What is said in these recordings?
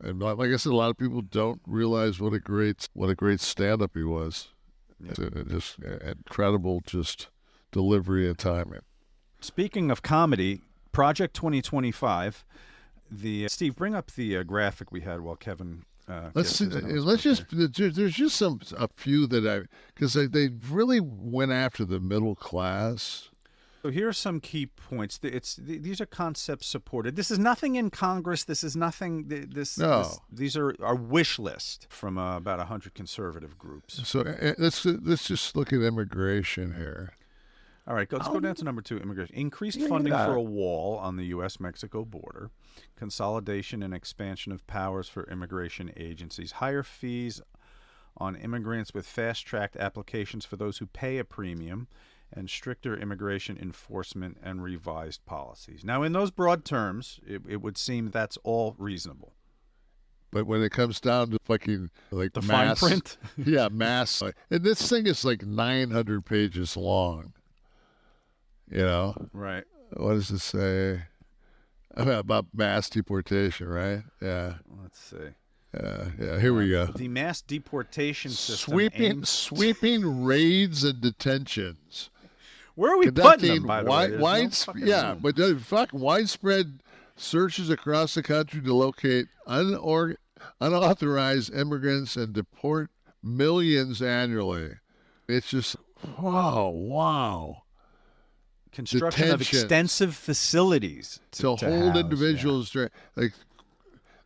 And like I said, a lot of people don't realize what a great stand-up he was. Yeah. Just incredible, just delivery and timing. Speaking of comedy, Project 2025. Steve, bring up the graphic we had while Kevin. Let's see. Let's just. There's just a few that because they really went after the middle class. So here are some key points. These are concepts supported. This is nothing in Congress. This is nothing. These are our wish list from about 100 conservative groups. So let's just look at immigration here. All right, let's go down to number 2, immigration. Increased funding for a wall on the U.S.-Mexico border, consolidation and expansion of powers for immigration agencies, higher fees on immigrants with fast-tracked applications for those who pay a premium, and stricter immigration enforcement and revised policies. Now, in those broad terms, it would seem that's all reasonable. But when it comes down to fucking like the mass, fine print, mass, and this thing is like 900 pages long. You know, right? What does it say about mass deportation? Right? Yeah. Let's see. Yeah. Here we go. The mass deportation system sweeping raids and detentions. Where are we putting them, by the way? But fucking widespread searches across the country to locate unauthorized immigrants and deport millions annually. It's just wow. Construction of extensive facilities to hold house, individuals. Yeah. Like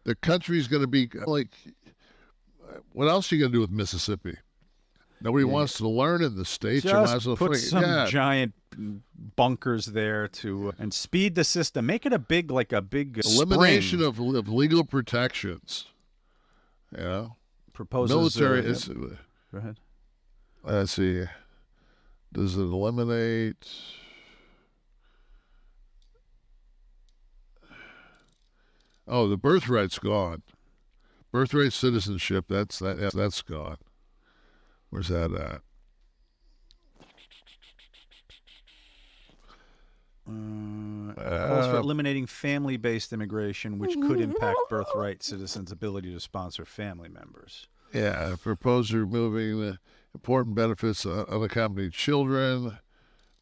the country's going to be like, what else are you going to do with Mississippi? Nobody wants to learn in the states. Just put some giant bunkers there and speed the system. Make it a big elimination spring. of legal protections. Yeah. Proposes military. Go ahead. Let's see. Does it eliminate? Oh, the birthright's gone. Birthright citizenship, that's gone. Where's that at? Calls for eliminating family-based immigration, which could impact birthright citizens' ability to sponsor family members. Yeah, proposed removing the important benefits of unaccompanied children,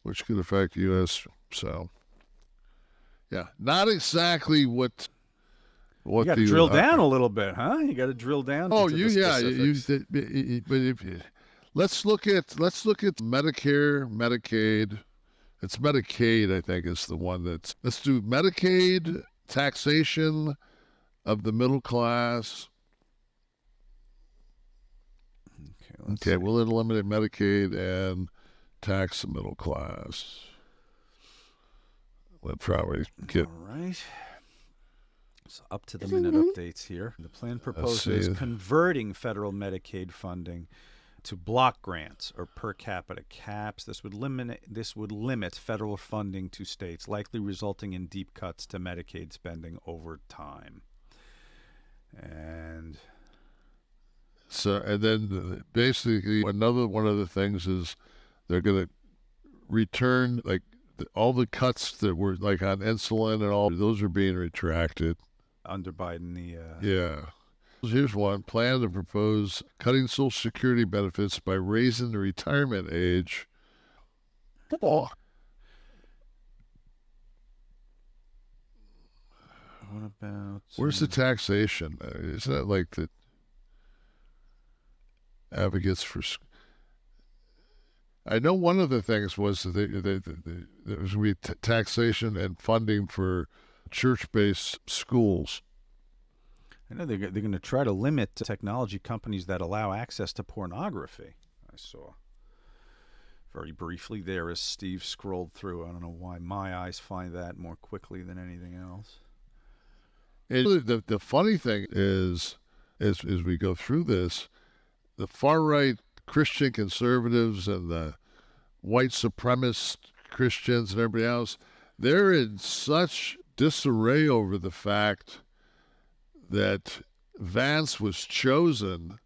which could affect U.S. So, yeah, not exactly what you got to drill down a little bit, huh? You got to drill down. But let's look at Medicare, Medicaid. It's Medicaid, I think, is the one that's. Let's do Medicaid, taxation of the middle class. Okay, we'll eliminate Medicaid and tax the middle class. We'll probably get. All right. So up to the minute updates here. The plan proposes converting federal Medicaid funding to block grants or per capita caps. This would limit federal funding to states, likely resulting in deep cuts to Medicaid spending over time. And then basically another one of the things is they're going to return all the cuts that were like on insulin and all those are being retracted. Under Biden, yeah. Here's one. Plan to propose cutting Social Security benefits by raising the retirement age. What about... Where's the taxation? Isn't that like the advocates for... I know one of the things was that there was going to be taxation and funding for church-based schools. I know they're going to try to limit technology companies that allow access to pornography. I saw very briefly there as Steve scrolled through. I don't know why my eyes find that more quickly than anything else. The funny thing is, as we go through this, the far-right Christian conservatives and the white supremacist Christians and everybody else, they're in such disarray over the fact that Vance was chosen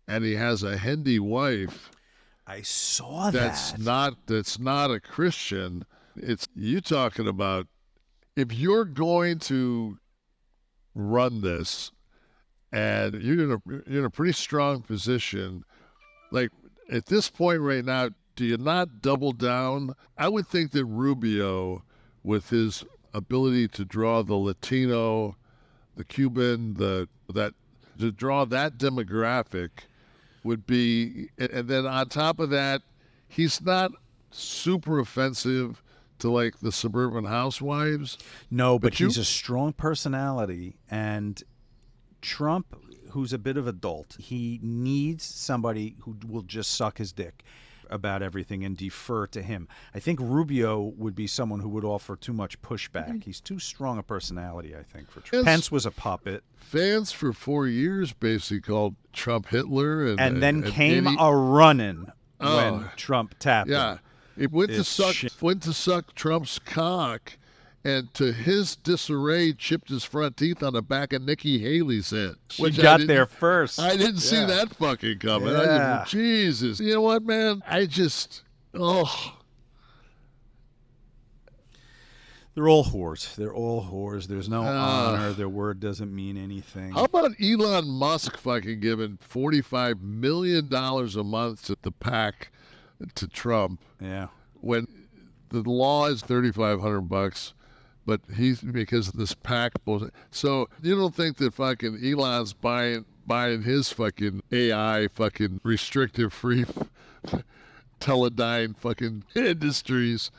and he has a Hindi wife. I saw that's not a Christian. It's you talking about if you're going to run this and you're in a pretty strong position. Like at this point right now, do you not double down? I would think that Rubio, with his ability to draw the Latino, the Cuban, that to draw that demographic would be, and then on top of that, he's not super offensive to like the suburban housewives. No, but he's a strong personality, and Trump, who's a bit of a dolt, he needs somebody who will just suck his dick about everything and defer to him. I think Rubio would be someone who would offer too much pushback. He's too strong a personality, I think, for Trump. Pence was a puppet. Vance for 4 years basically called Trump Hitler, and then came a running when Trump tapped him. It went to suck Trump's cock, and to his disarray, chipped his front teeth on the back of Nikki Haley's head. She got there first. I didn't see that fucking coming. Yeah. Jesus. You know what, man? They're all whores. They're all whores. There's no honor. Their word doesn't mean anything. How about Elon Musk fucking giving $45 million a month to the PAC to Trump? Yeah. When the law is $3,500, but he's because of this PAC bullshit. So you don't think that fucking Elon's buying his fucking AI fucking restrictive free Teledyne fucking industries?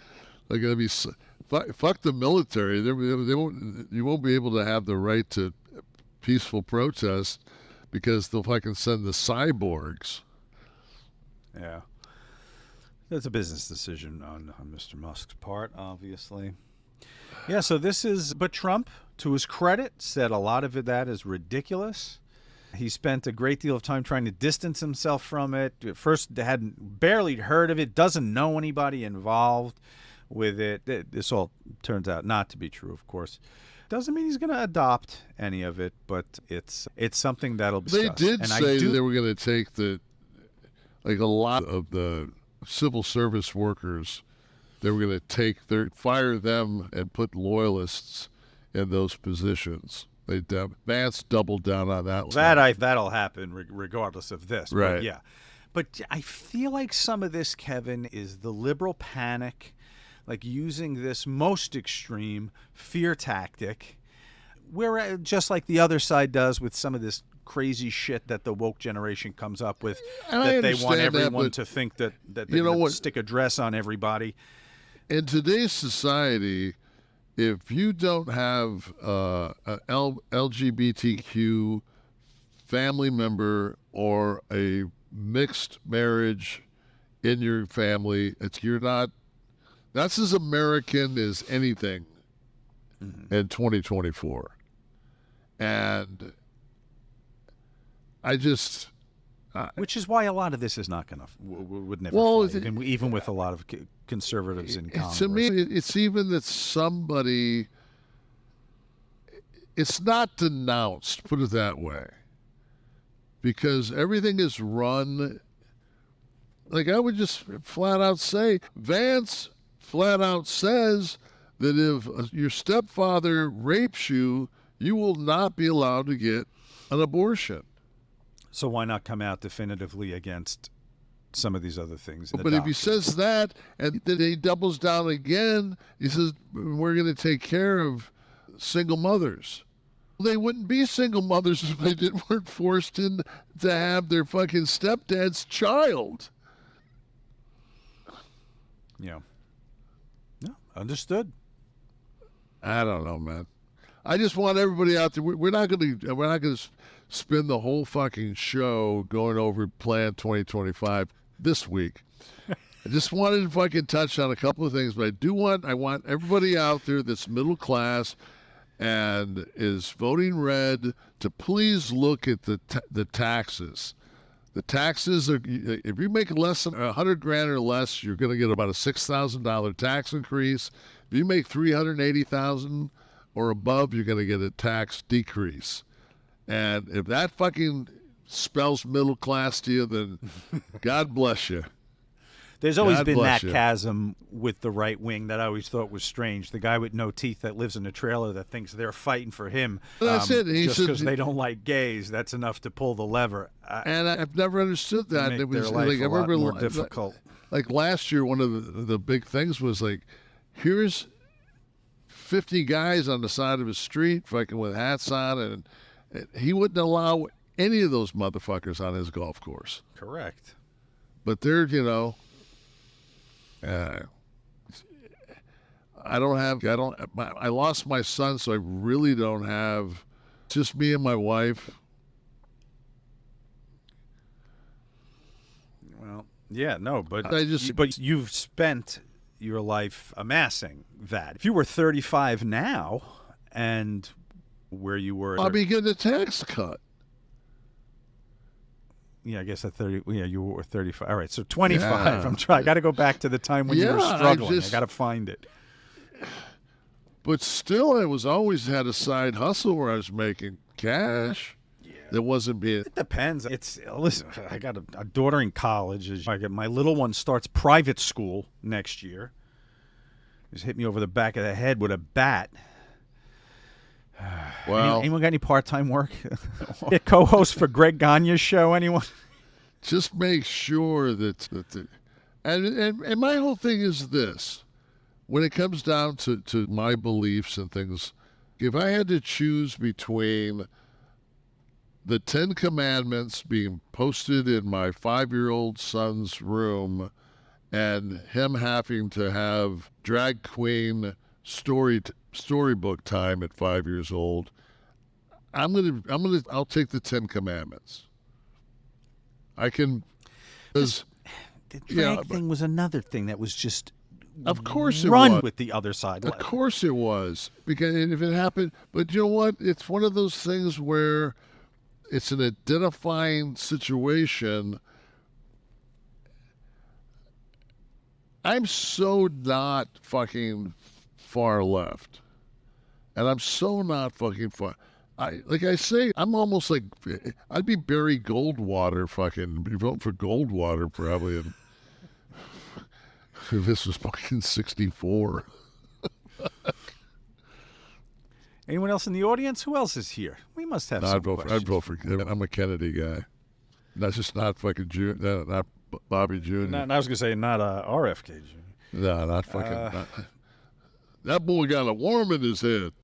They're gonna be fuck the military. They won't. You won't be able to have the right to peaceful protest because they'll fucking send the cyborgs. Yeah. That's a business decision on Mr. Musk's part, obviously. Yeah, so but Trump, to his credit, said a lot of that is ridiculous. He spent a great deal of time trying to distance himself from it. At first, hadn't barely heard of it, doesn't know anybody involved with it. This all turns out not to be true, of course. Doesn't mean he's going to adopt any of it, but it's something that'll be discussed. They did say they were going to take a lot of the civil service workers, they were going to fire them and put loyalists in those positions. Vance doubled down on that. That'll happen regardless of this. Right. But yeah. But I feel like some of this, Kevin, is the liberal panic, like using this most extreme fear tactic, where just like the other side does with some of this crazy shit that the woke generation comes up with, that they want everyone to think that they're going to stick a dress on everybody. In today's society, if you don't have a LGBTQ family member or a mixed marriage in your family, that's as American as anything in 2024. And which is why a lot of this is not going to would never fly, even with a lot of conservatives in Congress. To me, it's even that somebody, it's not denounced, put it that way, because everything is run. Like I would just flat out say, Vance flat out says that if your stepfather rapes you, you will not be allowed to get an abortion. So why not come out definitively against some of these other things? But if he says that, and then he doubles down again, he says, we're going to take care of single mothers. They wouldn't be single mothers if they weren't forced to have their fucking stepdad's child. Yeah. Yeah, understood. I don't know, man. I just want everybody out there. We're not going to spend the whole fucking show going over Plan 2025 this week. I just wanted to fucking touch on a couple of things, but I want everybody out there that's middle class and is voting red to please look at the taxes. The taxes are, if you make less than $100,000 or less, you're going to get about a $6,000 tax increase. If you make $380,000 or above, you're going to get a tax decrease. And if that fucking spells middle class to you, then God bless you. There's always God been bless that you. chasm with the right wing that I always thought was strange. The guy with no teeth that lives in a trailer that thinks they're fighting for him That's it. He just said, because they don't like gays. That's enough to pull the lever. and I've never understood that. Make It their was life like I a lot remember more difficult. like last year, one of the big things was like, here's 50 guys on the side of the street fucking with hats on, and he wouldn't allow any of those motherfuckers on his golf course. Correct. But they're, I lost my son, so I really don't have, just me and my wife. Well, yeah, no, but but you've spent your life amassing that. If you were 35 now, and where you were, I'll be getting a tax cut. Yeah, I guess at 30. Yeah, you were 35. All right, so 25. Yeah. I'm trying. I got to go back to the time when you were struggling. I got to find it. But still, I was always had a side hustle where I was making cash. Yeah. That wasn't being. It depends. Listen. I got a daughter in college. My little one starts private school next year. Just hit me over the back of the head with a bat. Well, anyone got any part-time work? A co-host for Greg Gagne's show? Anyone? Just make sure that and my whole thing is this: when it comes down to my beliefs and things, if I had to choose between the 10 Commandments being posted in my 5-year-old son's room and him having to have drag queen storybook time at 5 years old, I'll take the 10 Commandments. I can, because the drag thing was another thing that was just of course it run was. With the other side. Of course it was, because if it happened, but you know what? It's one of those things where it's an identifying situation. I'm so not fucking far left, and I'm so not fucking far. Like I say, I'm almost like I'd be Barry Goldwater, fucking be voting for Goldwater probably. And if this was fucking 64. Anyone else in the audience? Who else is here? We must have some I'd vote for. I'm a Kennedy guy. That's just not fucking not Bobby Jr. No, I was gonna say not RFK Jr. No, not fucking. That boy got a worm in his head.